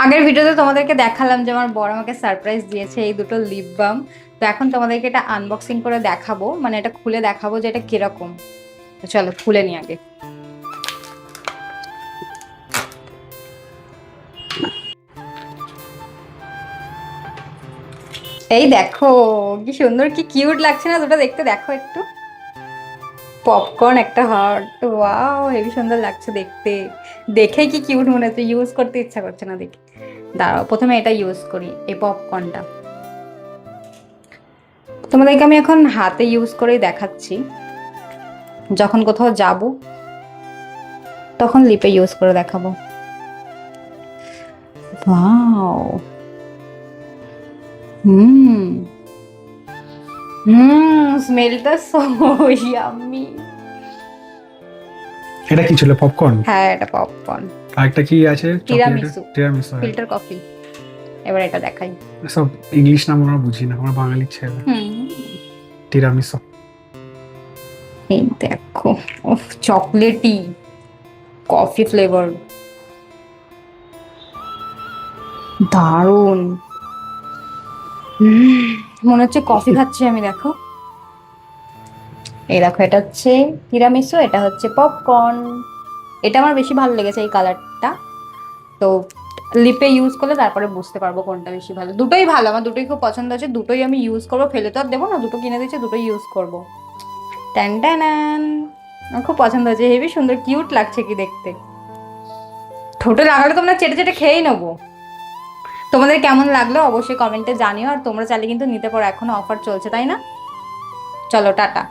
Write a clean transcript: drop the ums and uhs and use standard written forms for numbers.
আগের ভিডিওতে তোমাদেরকে দেখালাম যে আমার বড় আমাকে সারপ্রাইজ দিয়েছে এই দুটো লিপ বাম। তো এখন তোমাদেরকে এটা আনবক্সিং করে দেখাবো, মানে এটা খুলে দেখাবো যে এটা কিরকম। তো চলো খুলে নি আগে। এই দেখো কি সুন্দর, কি কিউট লাগছে না দুটো দেখতে, দেখো একটু। পপকর্ন একটা হার্ট, ওয়াও হেবি সুন্দর লাগছে দেখতে। দেখে কি কিউট মনে হচ্ছে, ইউজ করতে ইচ্ছা করছে না দেখে। দাঁড়াও প্রথমে এটা ইউজ করি, এই পপকর্নটা তোমাদেরকে আমি এখন হাতে ইউজ করেই দেখাচ্ছি। যখন কোথাও যাব তখন লিপে ইউজ করে দেখাবো। ওয়াও, হুম স্মেলটা সো ইয়াম্মি। এটা কি ছিল? পপকর্ন? হ্যাঁ এটা পপকর্ন। আরেকটা কি আছে? Tiramisu, tiramisu. Filter coffee. এবার এটা দেখাই। সব ইংলিশ নাম আমরা বুঝি না, আমরা বাঙালি ছেলে। টিরামিসু। এই দেখো, উফ চকলেটি কফি ফ্লেভার, দারুন। মনে হচ্ছে কফি খাচ্ছি আমি, দেখো। এই দেখো এটা হচ্ছে তিরামিসু, এটা হচ্ছে পপকর্ন। এটা আমার বেশি ভালো লেগেছে এই কালারটা। তো লিপে ইউজ করলে তারপরে বুঝতে পারবো কোনটা বেশি ভালো। দুটোই ভালো, আমার দুটোই খুব পছন্দ আছে, দুটোই আমি ইউজ করবো, ফেলে তো আর দেবো না, দুটো কিনে দিয়েছে দুটোই ইউজ করবো। ট্যান ট্যান, আমার খুব পছন্দ হয়েছে, হেবি সুন্দর কিউট লাগছে কি দেখতে। ঠোঁটে লাগালে তোমরা চেটে চেটে খেয়েই নেবো। তোমাদের কেমন লাগলো অবশ্যই কমেন্টে জানিও, আর তোমরা চাইলে কিন্তু নিতে পারো, এখনো অফার চলছে তাই না। চলো টাটা।